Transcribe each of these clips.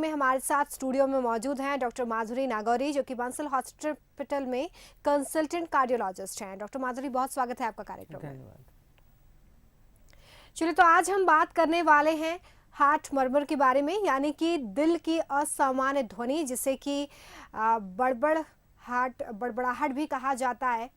में हमारे साथ स्टूडियो में मौजूद हैं डॉक्टर माधुरी नागौरी, जो कि बंसल हॉस्पिटल में कंसल्टेंट कार्डियोलॉजिस्ट हैं। डॉक्टर माधुरी, बहुत स्वागत है आपका कार्यक्रम में। धन्यवाद। चलिए, तो आज हम बात करने वाले हैं हार्ट मर्मर के बारे में, यानी कि दिल की असामान्य ध्वनि, जिसे कि बड़बड़ाहट भी कहा जाता है।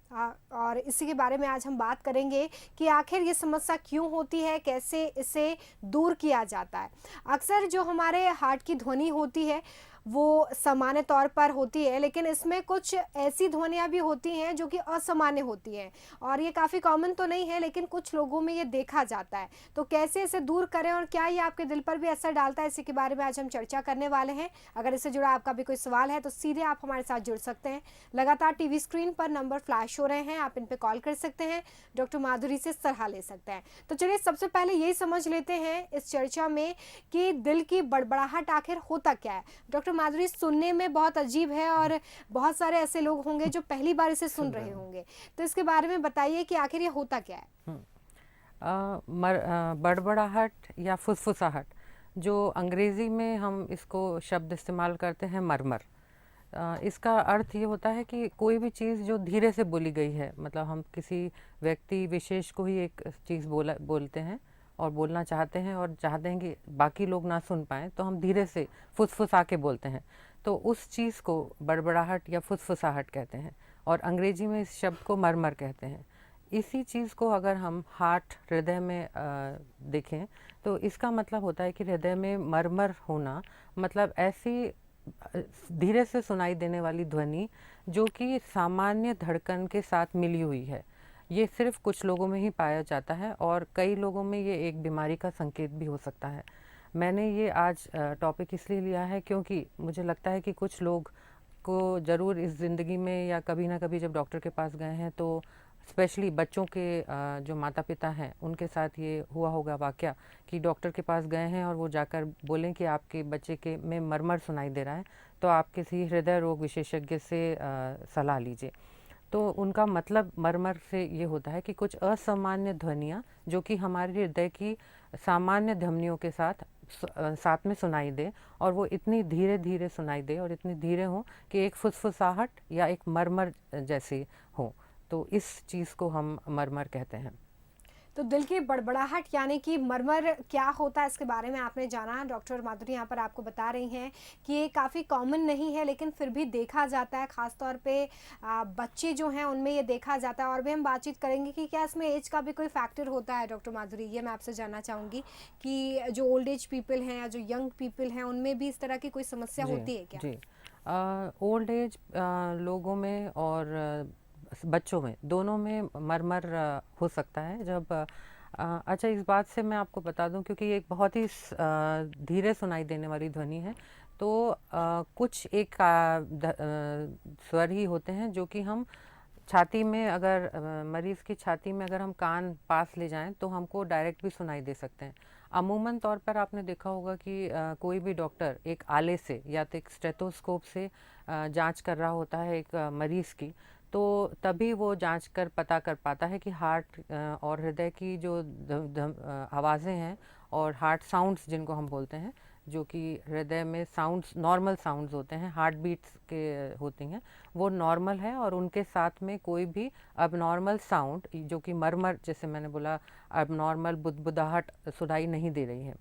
और इसी के बारे में आज हम बात करेंगे कि आखिर ये समस्या क्यों होती है, कैसे इसे दूर किया जाता है। अक्सर जो हमारे हार्ट की ध्वनि होती है वो सामान्य तौर पर होती है, लेकिन इसमें कुछ ऐसी ध्वनियाँ भी होती हैं जो कि असामान्य होती हैं, और ये काफ़ी कॉमन तो नहीं है, लेकिन कुछ लोगों में ये देखा जाता है। तो कैसे इसे दूर करें और क्या ये आपके दिल पर भी असर डालता है, इसी के बारे में आज हम चर्चा करने वाले हैं। अगर इससे जुड़ा आपका भी कोई सवाल है तो सीधे आप हमारे साथ जुड़ सकते हैं। लगातार टीवी स्क्रीन पर नंबर फ्लैश हो रहे हैं, आप इन पर कॉल कर सकते हैं, डॉक्टर माधुरी से सलाह ले सकते हैं। तो चलिए, सबसे पहले यही समझ लेते हैं इस चर्चा में कि दिल की बड़बड़ाहट आखिर होता क्या है। डॉक्टर माधुरी, सुनने में बहुत अजीब है और बहुत सारे ऐसे लोग होंगे जो पहली बार इसे सुन रहे होंगे, तो इसके बारे में बताइए कि आखिर ये होता क्या है। बड़बड़ाहट या फुसफुसाहट, जो अंग्रेज़ी में हम इसको शब्द इस्तेमाल करते हैं मरमर। इसका अर्थ ये होता है कि कोई भी चीज़ जो धीरे से बोली गई है, मतलब हम किसी व्यक्ति विशेष को ही एक चीज़ बोलते हैं और बोलना चाहते हैं और चाहते हैं कि बाकी लोग ना सुन पाएँ, तो हम धीरे से फुसफुसा के बोलते हैं, तो उस चीज़ को बड़बड़ाहट या फुसफुसाहट कहते हैं, और अंग्रेजी में इस शब्द को मरमर कहते हैं। इसी चीज़ को अगर हम हार्ट, हृदय में देखें, तो इसका मतलब होता है कि हृदय में मरमर होना, मतलब ऐसी धीरे से सुनाई देने वाली ध्वनि जो कि सामान्य धड़कन के साथ मिली हुई है। ये सिर्फ कुछ लोगों में ही पाया जाता है और कई लोगों में ये एक बीमारी का संकेत भी हो सकता है। मैंने ये आज टॉपिक इसलिए लिया है क्योंकि मुझे लगता है कि कुछ लोग को ज़रूर इस ज़िंदगी में या कभी ना कभी जब डॉक्टर के पास गए हैं, तो स्पेशली बच्चों के जो माता पिता हैं उनके साथ ये हुआ होगा वाक़या कि डॉक्टर के पास गए हैं और वो जाकर बोलें कि आपके बच्चे के में मरमर सुनाई दे रहा है, तो आप किसी हृदय रोग विशेषज्ञ से सलाह लीजिए। तो उनका मतलब मरमर से ये होता है कि कुछ असामान्य ध्वनियाँ जो कि हमारे हृदय की सामान्य ध्वनियों के साथ में सुनाई दे, और वो इतनी धीरे धीरे सुनाई दे और इतनी धीरे हो कि एक फुसफुसाहट या एक मरमर जैसी हो। तो इस चीज़ को हम मरमर कहते हैं। तो दिल की बड़बड़ाहट यानी कि मरमर क्या होता है, इसके बारे में आपने जाना। डॉक्टर माधुरी यहाँ पर आपको बता रही हैं कि ये काफ़ी कॉमन नहीं है, लेकिन फिर भी देखा जाता है, ख़ासतौर पे बच्चे जो हैं उनमें ये देखा जाता है। और भी हम बातचीत करेंगे कि क्या इसमें एज का भी कोई फैक्टर होता है। डॉक्टर माधुरी, ये मैं आपसे जानना चाहूँगी कि जो ओल्ड एज पीपल हैं या जो यंग पीपल हैं, उनमें भी इस तरह की कोई समस्या जी होती है क्या? जी। ओल्ड एज लोगों में और बच्चों में, दोनों में मरमर हो सकता है। जब अच्छा, इस बात से मैं आपको बता दूं, क्योंकि ये एक बहुत ही धीरे सुनाई देने वाली ध्वनि है, तो कुछ एक स्वर ही होते हैं जो कि हम छाती में, अगर मरीज़ की छाती में अगर हम कान पास ले जाएं तो हमको डायरेक्ट भी सुनाई दे सकते हैं। अमूमन तौर पर आपने देखा होगा कि कोई भी डॉक्टर एक आले से या तो एक स्टेथोस्कोप से जांच कर रहा होता है एक मरीज़ की, तो तभी वो जांच कर पता कर पाता है कि हार्ट और हृदय की जो आवाज़ें हैं और हार्ट साउंड्स जिनको हम बोलते हैं, जो कि हृदय में साउंड्स, नॉर्मल साउंड्स होते हैं, हार्ट बीट्स के होती हैं, वो नॉर्मल है, और उनके साथ में कोई भी अबनॉर्मल साउंड जो कि मरमर, जैसे मैंने बोला, अबनॉर्मल बुदबुदाहट सुनाई नहीं दे रही है।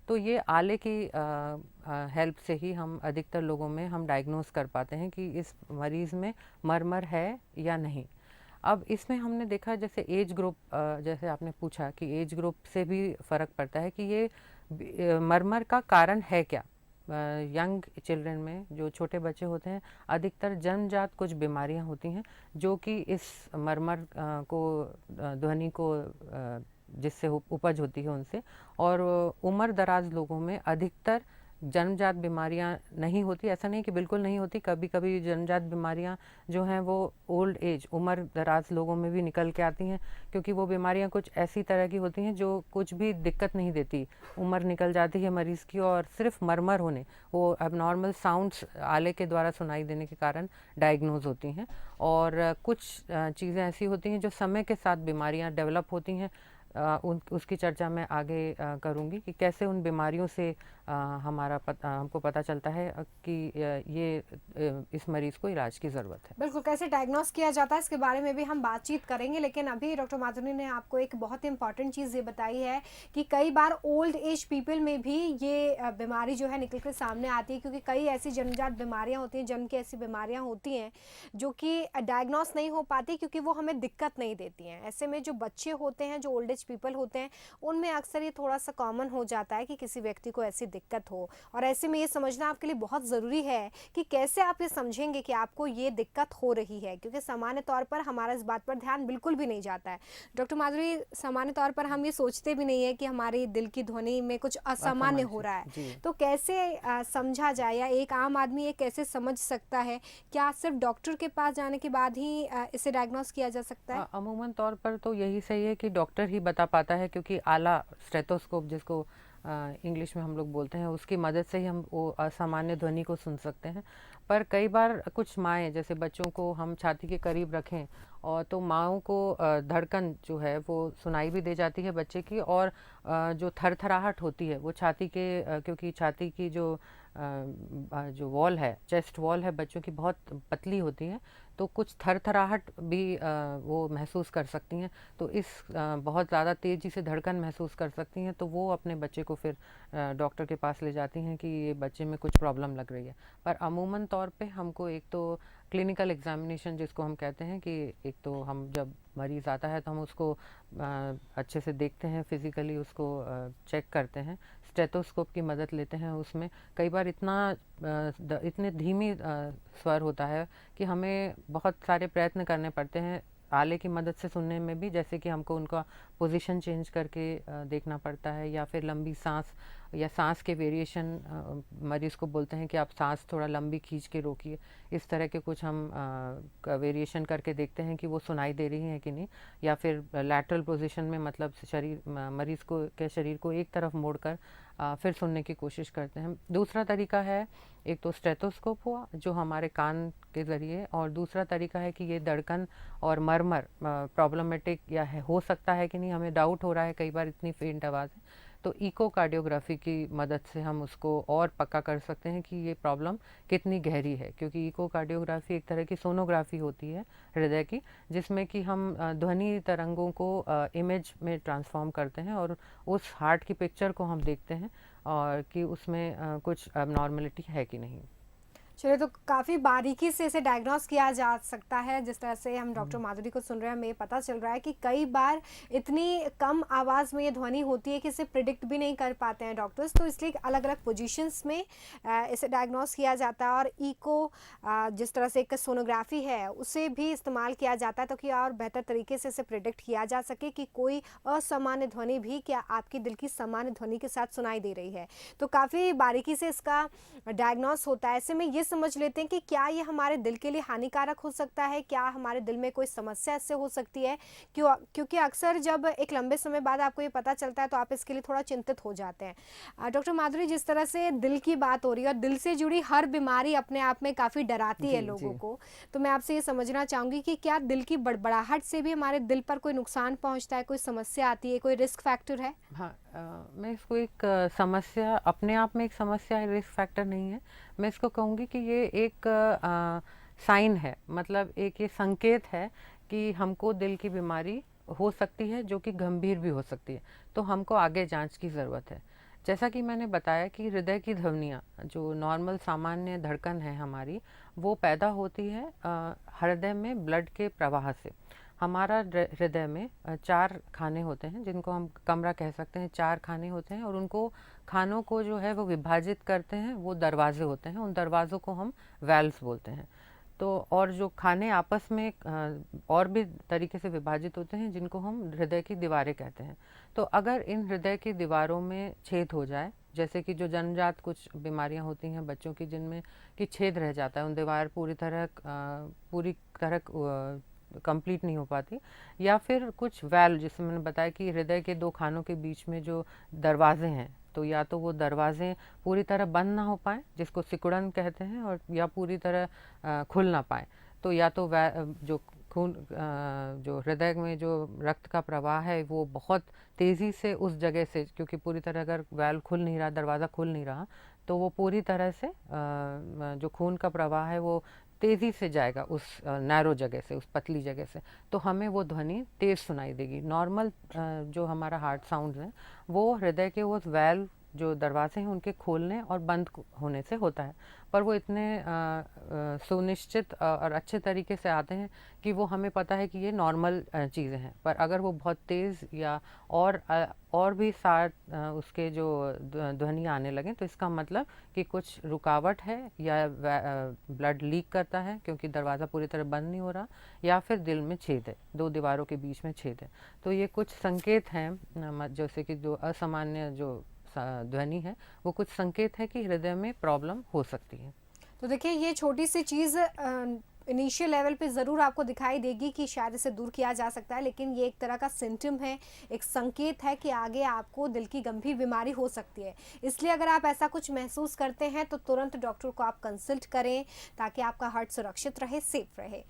तो ये आले की हेल्प से ही हम अधिकतर लोगों में हम डायग्नोस कर पाते हैं कि इस मरीज़ में मरमर है या नहीं। अब इसमें हमने देखा, जैसे एज ग्रुप, जैसे आपने पूछा कि एज ग्रुप से भी फ़र्क पड़ता है कि ये मरमर का कारण है क्या। यंग चिल्ड्रन में जो छोटे बच्चे होते हैं, अधिकतर जन्मजात कुछ बीमारियां होती हैं जो कि इस मरमर को ध्वनि को जिससे उपज होती है उनसे, और उम्र दराज लोगों में अधिकतर जन्मजात बीमारियां नहीं होती। ऐसा नहीं कि बिल्कुल नहीं होती, कभी कभी जन्मजात बीमारियां जो हैं वो ओल्ड एज, उम्र दराज लोगों में भी निकल के आती हैं, क्योंकि वो बीमारियां कुछ ऐसी तरह की होती हैं जो कुछ भी दिक्कत नहीं देती। उम्र निकल जाती है मरीज़ की और सिर्फ मरमर होने, वो एबनॉर्मल साउंड्स आले के द्वारा सुनाई देने के कारण डायग्नोज होती हैं। और कुछ चीज़ें ऐसी होती हैं जो समय के साथ बीमारियां डेवलप होती हैं। उसकी चर्चा मैं आगे करूँगी कि कैसे उन बीमारियों से हमको पता चलता है कि इस मरीज़ को इलाज की ज़रूरत है। बिल्कुल, कैसे डायग्नोस किया जाता है इसके बारे में भी हम बातचीत करेंगे, लेकिन अभी डॉक्टर माधुरी ने आपको एक बहुत ही इंपॉर्टेंट चीज़ ये बताई है कि कई बार ओल्ड एज पीपल में भी ये बीमारी जो है निकल कर सामने आती है, क्योंकि कई ऐसी जन्मजात बीमारियां होती हैं, जन्म की ऐसी बीमारियां होती हैं जो कि डायग्नोस नहीं हो पाती, क्योंकि वो हमें दिक्कत नहीं देती हैं। ऐसे में जो बच्चे होते हैं, जो ओल्ड एज पीपल होते हैं, उनमें अक्सर ये थोड़ा सा कॉमन हो जाता है कि किसी व्यक्ति को ऐसी दिक्कत हो। और ऐसे में ये समझना आपके लिए बहुत ज़रूरी है कि कैसे आप ये समझेंगे कि आपको ये दिक्कत हो रही है, क्योंकि सामान्य तौर पर हमारा इस बात पर ध्यान बिल्कुल भी नहीं जाता है। डॉक्टर माधुरी, सामान्य तौर पर हम ये सोचते भी नहीं है कि हमारी दिल की ध्वनि में कुछ असामान्य हो असामंजस्य रहा है। जी। तो कैसे समझा जाए, या एक आम आदमी ये कैसे समझ सकता है? क्या सिर्फ डॉक्टर के पास जाने के बाद ही इसे डायग्नोस किया जा सकता है? अमूमन तौर पर तो यही सही है कि डॉक्टर ही बता पाता है, क्योंकि आला स्टेथोस्कोप जिसको इंग्लिश में हम लोग बोलते हैं, उसकी मदद से ही हम वो असामान्य ध्वनि को सुन सकते हैं। पर कई बार कुछ माएँ, जैसे बच्चों को हम छाती के करीब रखें और तो माँओं को धड़कन जो है वो सुनाई भी दे जाती है बच्चे की, और जो थरथराहट होती है वो छाती के क्योंकि छाती की जो वॉल है, चेस्ट वॉल है बच्चों की, बहुत पतली होती है, तो कुछ थरथराहट भी वो महसूस कर सकती हैं। तो बहुत ज़्यादा तेज़ी से धड़कन महसूस कर सकती हैं, तो वो अपने बच्चे को फिर डॉक्टर के पास ले जाती हैं कि ये बच्चे में कुछ प्रॉब्लम लग रही है। पर अमूमन तौर पे हमको एक तो क्लिनिकल एग्जामिनेशन जिसको हम कहते हैं, कि एक तो हम जब मरीज़ आता है तो हम उसको अच्छे से देखते हैं, फिज़िकली उसको चेक करते हैं, स्टेथोस्कोप की मदद लेते हैं। उसमें कई बार इतने धीमी स्वर होता है कि हमें बहुत सारे प्रयत्न करने पड़ते हैं आले की मदद से सुनने में भी, जैसे कि हमको उनका पोजीशन चेंज करके देखना पड़ता है, या फिर लंबी सांस या सांस के वेरिएशन, मरीज़ को बोलते हैं कि आप सांस थोड़ा लंबी खींच के रोकिए। इस तरह के कुछ हम वेरिएशन करके देखते हैं कि वो सुनाई दे रही हैं कि नहीं, या फिर लैटरल पोजीशन में, मतलब मरीज़ को के शरीर को एक तरफ मोड़कर फिर सुनने की कोशिश करते हैं। दूसरा तरीका है, एक तो स्टेथोस्कोप हुआ जो हमारे कान के ज़रिए, और दूसरा तरीका है कि ये धड़कन और मरमर प्रॉब्लमेटिक या हो सकता है कि नहीं, हमें डाउट हो रहा है कई बार इतनी फेंट आवाज़ है, तो इकोकार्डियोग्राफी की मदद से हम उसको और पक्का कर सकते हैं कि ये प्रॉब्लम कितनी गहरी है। क्योंकि इकोकार्डियोग्राफी एक तरह की सोनोग्राफी होती है हृदय की, जिसमें कि हम ध्वनि तरंगों को इमेज में ट्रांसफॉर्म करते हैं, और उस हार्ट की पिक्चर को हम देखते हैं और कि उसमें कुछ अबनॉर्मलिटी है कि नहीं। चलिए, तो काफ़ी बारीकी से इसे डायग्नोस किया जा सकता है। जिस तरह से हम डॉक्टर हम्म। माधुरी को सुन रहे हैं, हमें ये पता चल रहा है कि कई बार इतनी कम आवाज़ में ये ध्वनि होती है कि इसे प्रिडिक्ट भी नहीं कर पाते हैं डॉक्टर्स, तो इसलिए अलग अलग पोजीशंस में इसे डायग्नोस किया जाता है। और जिस तरह से एक सोनोग्राफी है, उसे भी इस्तेमाल किया जाता है, तो कि और बेहतर तरीके से इसे प्रिडिक्ट किया जा सके कि कोई असामान्य ध्वनि भी क्या आपकी दिल की सामान्य ध्वनि के साथ सुनाई दे रही है। तो काफ़ी बारीकी से इसका डायग्नोस होता है। ऐसे में ये समझ लेते हैं कि क्या ये हमारे दिल के लिए हानिकारक हो सकता है, क्या हमारे दिल में कोई समस्या इससे हो सकती है। क्योंकि अक्सर जब एक लंबे समय बाद आपको ये पता चलता है तो आप इसके लिए थोड़ा चिंतित हो जाते हैं। डॉक्टर माधुरी, जिस तरह से दिल की बात हो रही है, और दिल से जुड़ी हर बीमारी अपने आप में काफ़ी डराती है जी लोगों जी। को, तो मैं आपसे ये समझना चाहूँगी कि क्या दिल की बड़बड़ाहट से भी हमारे दिल पर कोई नुकसान पहुँचता है, कोई समस्या आती है, कोई रिस्क फैक्टर है? हाँ, मैं इसको एक समस्या, अपने आप में एक समस्या है, रिस्क फैक्टर नहीं है। मैं इसको कहूँगी कि ये एक साइन है, मतलब एक ये संकेत है कि हमको दिल की बीमारी हो सकती है, जो कि गंभीर भी हो सकती है, तो हमको आगे जांच की ज़रूरत है। जैसा कि मैंने बताया कि हृदय की ध्वनियाँ, जो नॉर्मल सामान्य धड़कन है हमारी, वो पैदा होती है हृदय में ब्लड के प्रवाह से। हमारा हृदय में 4 खाने होते हैं, जिनको हम कमरा कह सकते हैं। 4 खाने होते हैं, और उनको खानों को जो है वो विभाजित करते हैं, वो दरवाजे होते हैं, उन दरवाज़ों को हम वैल्व्स बोलते हैं। तो और जो खाने आपस में और भी तरीके से विभाजित होते हैं, जिनको हम हृदय की दीवारें कहते हैं। तो अगर इन हृदय की दीवारों में छेद हो जाए, जैसे कि जो जन्मजात कुछ बीमारियां होती हैं बच्चों की, जिनमें कि छेद रह जाता है, उन दीवार पूरी तरह कंप्लीट नहीं हो पाती, या फिर कुछ वैल्व, जैसे मैंने बताया कि हृदय के 2 खानों के बीच में जो दरवाजे हैं, तो या तो वो दरवाजे पूरी तरह बंद ना हो पाए, जिसको सिकुड़न कहते हैं, और या पूरी तरह खुल ना पाए, तो या तो जो जो हृदय में जो रक्त का प्रवाह है वो बहुत तेज़ी से उस जगह से, क्योंकि पूरी तरह अगर वैल्व खुल नहीं रहा, दरवाज़ा खुल नहीं रहा, तो वो पूरी तरह से जो खून का प्रवाह है वो तेज़ी से जाएगा उस नैरो जगह से, उस पतली जगह से, तो हमें वो ध्वनि तेज़ सुनाई देगी। नॉर्मल जो हमारा हार्ट साउंड्स हैं वो हृदय के उस वैल्व जो दरवाजे हैं उनके खोलने और बंद होने से होता है, पर वो इतने सुनिश्चित और अच्छे तरीके से आते हैं कि वो हमें पता है कि ये नॉर्मल चीज़ें हैं। पर अगर वो बहुत तेज़ या और भी साथ उसके जो ध्वनि आने लगें, तो इसका मतलब कि कुछ रुकावट है, या ब्लड लीक करता है क्योंकि दरवाज़ा पूरी तरह बंद नहीं हो रहा, या फिर दिल में छेद है, दो दीवारों के बीच में छेद है। तो ये कुछ संकेत हैं, जैसे कि जो असामान्य जो ध्वनि है वो कुछ संकेत है कि हृदय में प्रॉब्लम हो सकती है। तो देखिए, ये छोटी सी चीज़ इनिशियल लेवल पे ज़रूर आपको दिखाई देगी कि शायद इसे दूर किया जा सकता है, लेकिन ये एक तरह का सिम्टम है, एक संकेत है कि आगे आपको दिल की गंभीर बीमारी हो सकती है। इसलिए अगर आप ऐसा कुछ महसूस करते हैं तो तुरंत डॉक्टर को आप कंसल्ट करें, ताकि आपका हार्ट सुरक्षित रहे, सेफ रहे।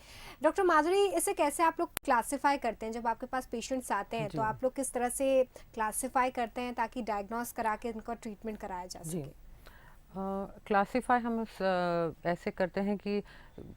डॉक्टर माधुरी, इसे कैसे आप लोग क्लासिफाई करते हैं? जब आपके पास पेशेंट्स आते हैं तो जी आप लोग किस तरह से क्लासिफाई करते हैं ताकि डायग्नोस करा के उनका ट्रीटमेंट कराया जा जी सके? क्लासिफाई हम ऐसे करते हैं कि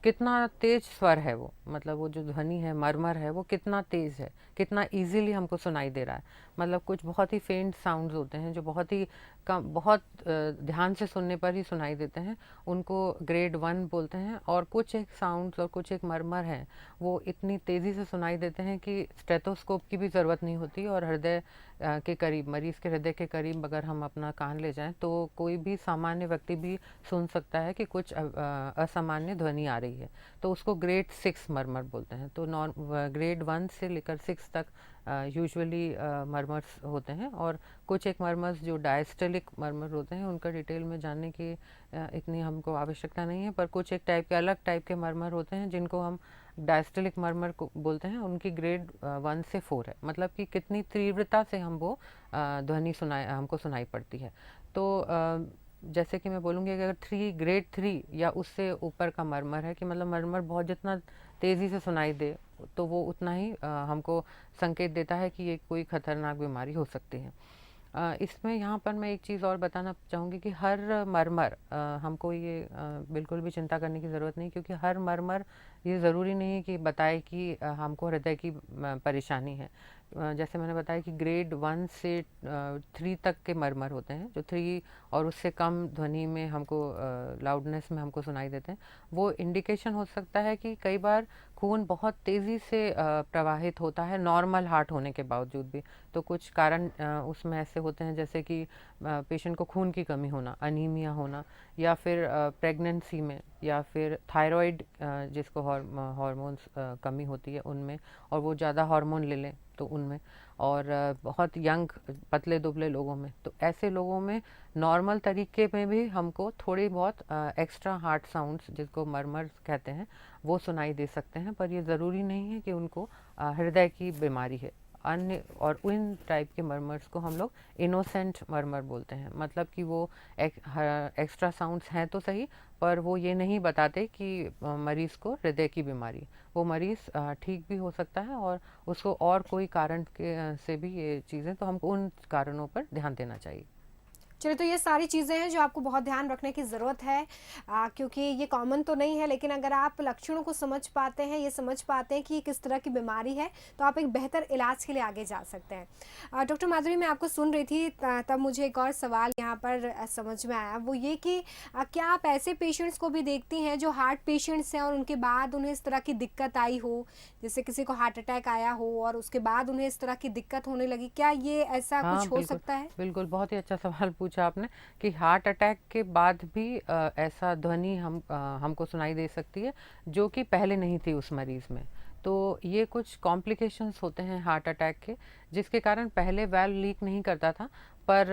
कितना तेज स्वर है वो, मतलब वो जो ध्वनि है, मरमर है, वो कितना तेज है, कितना इजीली हमको सुनाई दे रहा है। मतलब कुछ बहुत ही फेंट साउंड्स होते हैं जो बहुत ही कम, बहुत ध्यान से सुनने पर ही सुनाई देते हैं, उनको ग्रेड 1 बोलते हैं। और कुछ एक साउंड्स और कुछ एक मरमर हैं, वो इतनी तेज़ी से सुनाई देते हैं कि स्टेथोस्कोप की भी ज़रूरत नहीं होती, और हृदय के करीब, मरीज़ के हृदय के करीब अगर हम अपना कान ले जाएं तो कोई भी सामान्य व्यक्ति भी सुन सकता है कि कुछ असामान्य ध्वनि आ रही है। तो उसको ग्रेड 6 मरमर बोलते हैं। तो ग्रेड 1 से लेकर 6 तक यूजुअली मरमर्स होते हैं। और कुछ एक मरमर्स जो डायस्टलिक मरमर होते हैं, उनका डिटेल में जानने की इतनी हमको आवश्यकता नहीं है, पर कुछ एक टाइप के, अलग टाइप के मरमर होते हैं जिनको हम डायस्टलिक मरमर को बोलते हैं। उनकी ग्रेड 1 से 4 है, मतलब कि कितनी तीव्रता से हम वो ध्वनि हमको सुनाई पड़ती है। तो जैसे कि मैं बोलूँगी कि अगर ग्रेड 3 या उससे ऊपर का मरमर है, कि मतलब मरमर बहुत जितना तेज़ी से सुनाई दे, तो वो उतना ही हमको संकेत देता है कि ये कोई खतरनाक बीमारी हो सकती है। इसमें यहाँ पर मैं एक चीज़ और बताना चाहूँगी कि हर मरमर, हमको ये बिल्कुल भी चिंता करने की ज़रूरत नहीं, क्योंकि हर मरमर ये ज़रूरी नहीं है कि बताए कि हमको हृदय की परेशानी है। जैसे मैंने बताया कि ग्रेड 1 से 3 तक के मरमर होते हैं, जो 3 और उससे कम ध्वनि में हमको, लाउडनेस में हमको सुनाई देते हैं। वो इंडिकेशन हो सकता है कि कई बार खून बहुत तेज़ी से प्रवाहित होता है नॉर्मल हार्ट होने के बावजूद भी। तो कुछ कारण उसमें ऐसे होते हैं, जैसे कि पेशेंट को खून की कमी होना, अनीमिया होना, या फिर प्रेगनेंसी में, या फिर थायराइड जिसको हार्मोन्स कमी होती है उनमें, और वो ज़्यादा हार्मोन ले लें तो उनमें, और बहुत यंग पतले दुबले लोगों में। तो ऐसे लोगों में नॉर्मल तरीके में भी हमको थोड़ी बहुत एक्स्ट्रा हार्ट साउंड्स, जिसको मरमर कहते हैं, वो सुनाई दे सकते हैं। पर ये ज़रूरी नहीं है कि उनको हृदय की बीमारी है। अन्य और उन टाइप के मरमर्स को हम लोग इनोसेंट मरमर बोलते हैं, मतलब कि वो एक्स्ट्रा साउंड्स हैं तो सही, पर वो ये नहीं बताते कि मरीज़ को हृदय की बीमारी है। वो मरीज़ ठीक भी हो सकता है, और उसको और कोई कारण के से भी ये चीज़ें, तो हमको उन कारणों पर ध्यान देना चाहिए। चलिए, तो ये सारी चीज़ें हैं जो आपको बहुत ध्यान रखने की ज़रूरत है, क्योंकि ये कॉमन तो नहीं है, लेकिन अगर आप लक्षणों को समझ पाते हैं, ये समझ पाते हैं कि ये किस तरह की बीमारी है, तो आप एक बेहतर इलाज के लिए आगे जा सकते हैं। डॉक्टर माधुरी, मैं आपको सुन रही थी, तब मुझे एक और सवाल यहाँ पर समझ में आया, वो ये कि क्या आप ऐसे पेशेंट्स को भी देखती हैं जो हार्ट पेशेंट्स हैं और उनके बाद उन्हें इस तरह की दिक्कत आई हो, जैसे किसी को हार्ट अटैक आया हो और उसके बाद उन्हें इस तरह की दिक्कत होने लगी, क्या ये ऐसा हाँ, कुछ हो बिल्कुल, सकता है? बिल्कुल, बहुत ही अच्छा सवाल पूछा आपने कि हार्ट अटैक के बाद भी ऐसा ध्वनि हमको सुनाई दे सकती है, जो कि पहले नहीं थी उस मरीज़ में। तो ये कुछ कॉम्प्लिकेशंस होते हैं हार्ट अटैक के, जिसके कारण पहले वाल्व लीक नहीं करता था, पर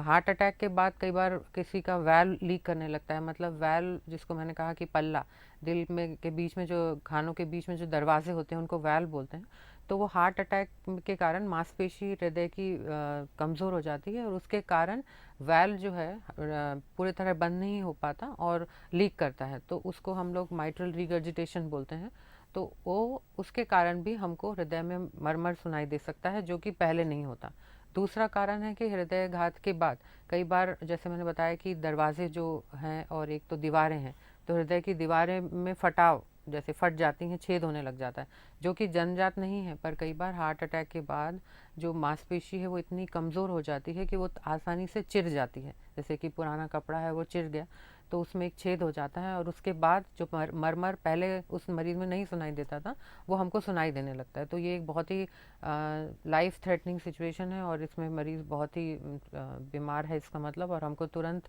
हार्ट अटैक के बाद कई बार किसी का वाल्व लीक करने लगता है। मतलब वाल्व, जिसको मैंने कहा कि पल्ला, दिल में के बीच में, जो खानों के बीच में जो दरवाजे होते हैं, उनको वाल्व बोलते हैं। तो वो हार्ट अटैक के कारण मांसपेशी हृदय की कमज़ोर हो जाती है, और उसके कारण वाल्व जो है पूरी तरह बंद नहीं हो पाता और लीक करता है। तो उसको हम लोग माइट्रल रिगर्जिटेशन बोलते हैं। तो वो उसके कारण भी हमको हृदय में मरमर सुनाई दे सकता है, जो कि पहले नहीं होता। दूसरा कारण है कि हृदयघात के बाद कई बार, जैसे मैंने बताया कि दरवाजे जो हैं और एक तो दीवारें हैं, तो हृदय की दीवारें में फटाव जैसे फट जाती हैं, छेद होने लग जाता है, जो कि जन्मजात नहीं है, पर कई बार हार्ट अटैक के बाद जो मांसपेशी है वो इतनी कमज़ोर हो जाती है कि वो आसानी से चिर जाती है। जैसे कि पुराना कपड़ा है वो चिर गया, तो उसमें एक छेद हो जाता है, और उसके बाद जो मरमर पहले उस मरीज़ में नहीं सुनाई देता था, वो हमको सुनाई देने लगता है। तो ये एक बहुत ही लाइफ थ्रेटनिंग सिचुएशन है, और इसमें मरीज़ बहुत ही बीमार है इसका मतलब, और हमको तुरंत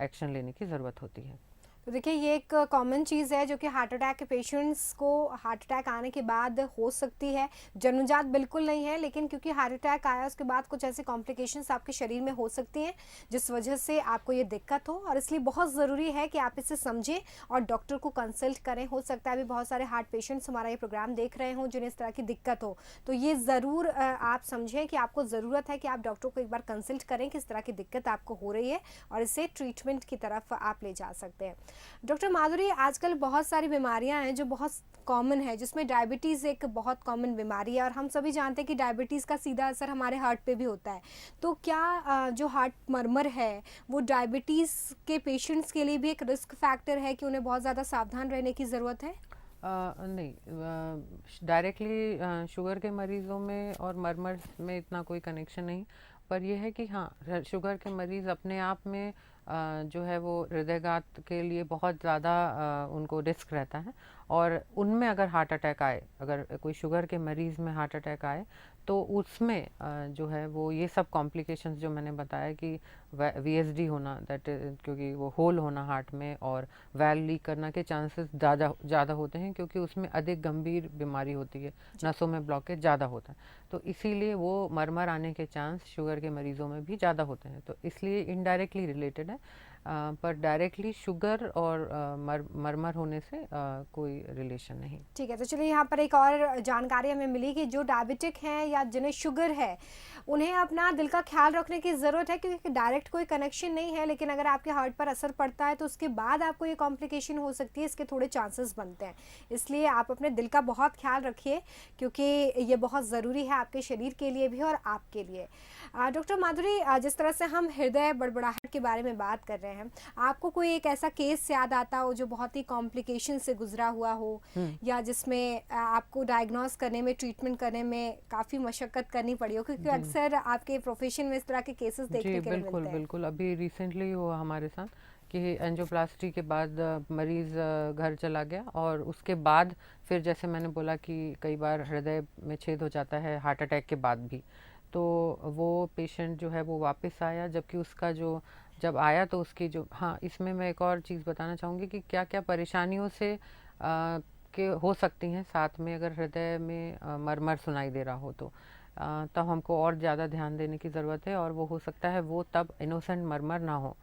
एक्शन लेने की ज़रूरत होती है। तो देखिए ये एक कॉमन चीज़ है जो कि हार्ट अटैक के पेशेंट्स को हार्ट अटैक आने के बाद हो सकती है। जन्मजात बिल्कुल नहीं है, लेकिन क्योंकि हार्ट अटैक आया उसके बाद कुछ ऐसी कॉम्प्लिकेशंस आपके शरीर में हो सकती हैं जिस वजह से आपको ये दिक्कत हो, और इसलिए बहुत ज़रूरी है कि आप इसे समझें और डॉक्टर को कंसल्ट करें। हो सकता है अभी बहुत सारे हार्ट पेशेंट्स हमारा ये प्रोग्राम देख रहे हों जिन्हें इस तरह की दिक्कत हो, तो ये ज़रूर आप समझें कि आपको ज़रूरत है कि आप डॉक्टर को एक बार कंसल्ट करें किस तरह की दिक्कत आपको हो रही है, और इसे ट्रीटमेंट की तरफ आप ले जा सकते हैं। डॉक्टर माधुरी, आजकल बहुत सारी बीमारियां हैं जो बहुत कॉमन है, जिसमें डायबिटीज़ एक बहुत कॉमन बीमारी है, और हम सभी जानते हैं कि डायबिटीज़ का सीधा असर हमारे हार्ट पे भी होता है। तो क्या जो हार्ट मरमर है वो डायबिटीज़ के पेशेंट्स के लिए भी एक रिस्क फैक्टर है कि उन्हें बहुत ज़्यादा सावधान रहने की ज़रूरत है? नहीं, डायरेक्टली शुगर के मरीज़ों में और मरमर में इतना कोई कनेक्शन नहीं, पर यह है कि हाँ, शुगर के मरीज़ अपने आप में जो है वो हृदयघात के लिए बहुत ज़्यादा उनको रिस्क रहता है, और उनमें अगर हार्ट अटैक आए, अगर कोई शुगर के मरीज़ में हार्ट अटैक आए, तो उसमें जो है वो ये सब कॉम्प्लिकेशंस जो मैंने बताया कि वीएसडी होना, दैट क्योंकि वो होल होना हार्ट में, और वैल लीक करना के चांसेस ज़्यादा होते हैं, क्योंकि उसमें अधिक गंभीर बीमारी होती है, नसों में ब्लॉकेज ज़्यादा होता है, तो इसीलिए वो मरमर आने के चांस शुगर के मरीज़ों में भी ज़्यादा होते हैं, तो इसलिए इनडायरेक्टली रिलेटेड है। पर डायरेक्टली शुगर और मरमर होने से कोई रिलेशन नहीं। ठीक है, तो चलिए यहाँ पर एक और जानकारी हमें मिली कि जो डायबिटिक हैं या जिन्हें शुगर है, उन्हें अपना दिल का ख्याल रखने की ज़रूरत है, क्योंकि डायरेक्ट कोई कनेक्शन नहीं है, लेकिन अगर आपके हार्ट पर असर पड़ता है तो उसके बाद आपको ये कॉम्प्लिकेशन हो सकती है, इसके थोड़े चांसेस बनते हैं। इसलिए आप अपने दिल का बहुत ख्याल रखिए, क्योंकि ये बहुत ज़रूरी है आपके शरीर के लिए भी और आपके लिए। डॉक्टर माधुरी, जिस तरह से हम हृदय बड़बड़ाहट के बारे में बात कर रहे हैं, आपको कोई एक ऐसा केस याद आता हो जो बहुत ही कॉम्प्लिकेशन से गुजरा हुआ हो, या जिसमें आपको डायग्नोस करने में, ट्रीटमेंट करने में काफ़ी मशक्क़त करनी पड़ी हो, क्योंकि अक्सर आपके प्रोफेशन में इस तरह के केसेस जी देखने के लिए बिल्कुल मिलते हैं? बिल्कुल, अभी रिसेंटली हुआ हमारे साथ कि एंजियोप्लास्टी के बाद मरीज़ घर चला गया, और उसके बाद फिर जैसे मैंने बोला कि कई बार हृदय में छेद हो जाता है हार्ट अटैक के बाद भी, तो वो पेशेंट जो है वो वापस आया, जबकि उसका जो जब आया तो उसकी जो, हाँ, इसमें मैं एक और चीज़ बताना चाहूँगी कि क्या क्या परेशानियों से के हो सकती हैं साथ में, अगर हृदय में मरमर सुनाई दे रहा हो तो तब हमको और ज़्यादा ध्यान देने की ज़रूरत है, और वो हो सकता है वो तब इनोसेंट मरमर ना हो।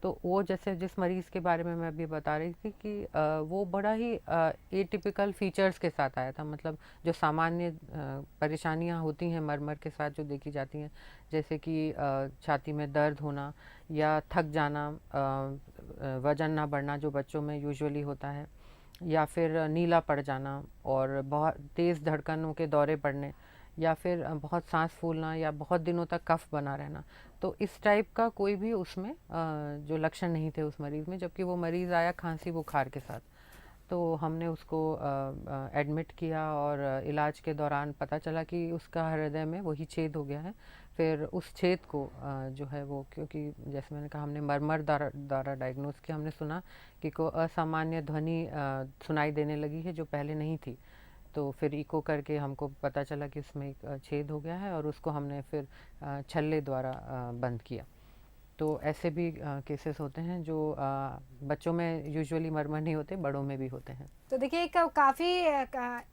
तो वो जैसे जिस मरीज़ के बारे में मैं अभी बता रही थी कि वो बड़ा ही एटिपिकल फीचर्स के साथ आया था, मतलब जो सामान्य परेशानियां होती हैं मरमर के साथ जो देखी जाती हैं, जैसे कि छाती में दर्द होना, या थक जाना, वज़न ना बढ़ना जो बच्चों में यूजुअली होता है, या फिर नीला पड़ जाना, और बहुत तेज़ धड़कनों के दौरे पड़ने, या फिर बहुत सांस फूलना, या बहुत दिनों तक कफ बना रहना। तो इस टाइप का कोई भी उसमें जो लक्षण नहीं थे उस मरीज़ में, जबकि वो मरीज़ आया खांसी बुखार के साथ। तो हमने उसको एडमिट किया, और इलाज के दौरान पता चला कि उसका हृदय में वही छेद हो गया है। फिर उस छेद को जो है वो, क्योंकि जैसे मैंने कहा हमने मरमर द्वारा डायग्नोस किया, हमने सुना कि को असामान्य ध्वनि सुनाई देने लगी है जो पहले नहीं थी। तो फिर इको करके हमको पता चला कि उसमें एक छेद हो गया है, और उसको हमने फिर छल्ले द्वारा बंद किया। तो ऐसे भी केसेस होते हैं जो बच्चों में यूजुअली मरमर नहीं होते, बड़ों में भी होते हैं। तो देखिए एक काफ़ी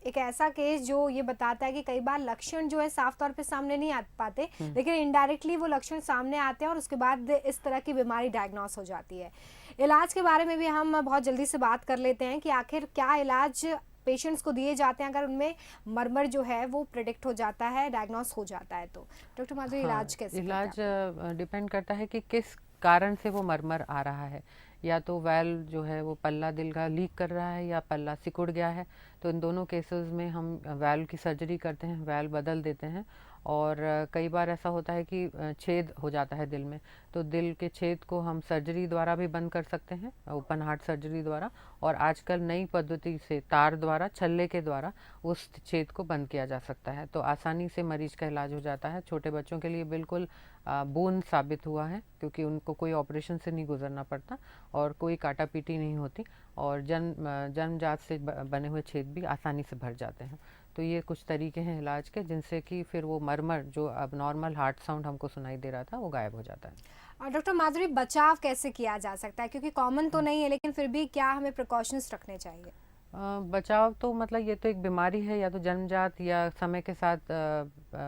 एक ऐसा केस जो ये बताता है कि कई बार लक्षण जो है साफ तौर पे सामने नहीं आ पाते, लेकिन इनडायरेक्टली वो लक्षण सामने आते हैं, और उसके बाद इस तरह की बीमारी डायग्नोस हो जाती है। इलाज के बारे में भी हम बहुत जल्दी से बात कर लेते हैं कि आखिर क्या इलाज पेशेंट्स को दिए जाते हैं अगर उनमें मरमर जो है वो प्रेडिक्ट हो जाता है, डायग्नोस हो जाता है। तो डॉक्टर माधुरी, हाँ, इलाज कैसे करते हैं इलाज आप? डिपेंड करता है कि किस कारण से वो मरमर आ रहा है। या तो वैल्व जो है वो पल्ला दिल का लीक कर रहा है या पल्ला सिकुड़ गया है। तो इन दोनों केसेस में हम वैल्व की सर्जरी करते हैं, वैल्व बदल देते हैं। और कई बार ऐसा होता है कि छेद हो जाता है दिल में, तो दिल के छेद को हम सर्जरी द्वारा भी बंद कर सकते हैं, ओपन हार्ट सर्जरी द्वारा। और आजकल नई पद्धति से तार द्वारा, छल्ले के द्वारा उस छेद को बंद किया जा सकता है, तो आसानी से मरीज का इलाज हो जाता है। छोटे बच्चों के लिए बिल्कुल बोन साबित हुआ है, क्योंकि उनको कोई ऑपरेशन से नहीं गुजरना पड़ता और कोई काटा पीटी नहीं होती, और जन्मजात से बने हुए छेद भी आसानी से भर जाते हैं। तो ये कुछ तरीके हैं इलाज के, जिनसे कि फिर वो मरमर जो अब नॉर्मल हार्ट साउंड हमको सुनाई दे रहा था वो गायब हो जाता है। और डॉक्टर माधुरी, बचाव कैसे किया जा सकता है, क्योंकि कॉमन तो नहीं है लेकिन फिर भी क्या हमें प्रिकॉशंस रखने चाहिए? बचाव तो मतलब ये तो एक बीमारी है, या तो जन्मजात या समय के साथ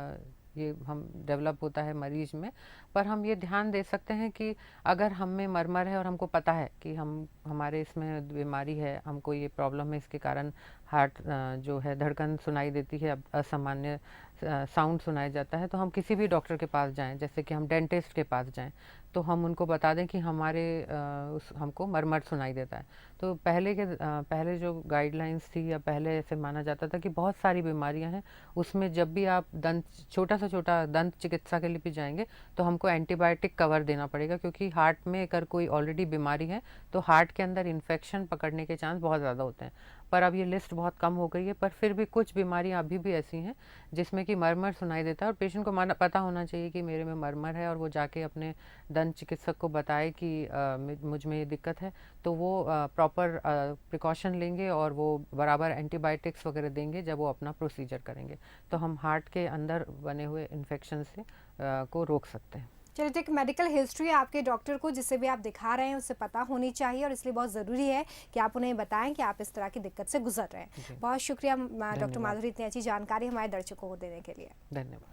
ये हम डेवलप होता है मरीज में। पर हम ये ध्यान दे सकते हैं कि अगर हम में मरमर है और हमको पता है कि हमारे इसमें बीमारी है, हमको ये प्रॉब्लम है, इसके कारण हार्ट जो है धड़कन सुनाई देती है, असामान्य साउंड सुनाया जाता है, तो हम किसी भी डॉक्टर के पास जाएं, जैसे कि हम डेंटिस्ट के पास जाएं, तो हम उनको बता दें कि हमको मरमर सुनाई देता है। तो पहले जो गाइडलाइंस थी, या पहले ऐसे माना जाता था कि बहुत सारी बीमारियां हैं, उसमें जब भी आप छोटा दंत चिकित्सा के लिए भी जाएंगे तो हमको एंटीबायोटिक कवर देना पड़ेगा, क्योंकि हार्ट में अगर कोई ऑलरेडी बीमारी है तो हार्ट के अंदर इन्फेक्शन पकड़ने के चांस बहुत ज़्यादा होते हैं। पर अब ये लिस्ट बहुत कम हो गई है, पर फिर भी कुछ बीमारियां अभी भी ऐसी हैं जिसमें कि मरमर सुनाई देता है, और पेशेंट को पता होना चाहिए कि मेरे में मरमर है, और वो जाके अपने दंत चिकित्सक को बताए कि मुझ में ये दिक्कत है, तो वो प्रॉपर प्रिकॉशन लेंगे और वो बराबर एंटीबायोटिक्स वगैरह देंगे जब वो अपना प्रोसीजर करेंगे, तो हम हार्ट के अंदर बने हुए इन्फेक्शन से को रोक सकते हैं। चलिए, तो एक मेडिकल हिस्ट्री आपके डॉक्टर को, जिसे भी आप दिखा रहे हैं, उससे पता होनी चाहिए, और इसलिए बहुत ज़रूरी है कि आप उन्हें बताएं कि आप इस तरह की दिक्कत से गुजर रहे हैं। बहुत शुक्रिया डॉक्टर धन्यवाद। माधुरी, इतनी अच्छी जानकारी हमारे दर्शकों को देने के लिए। धन्यवाद।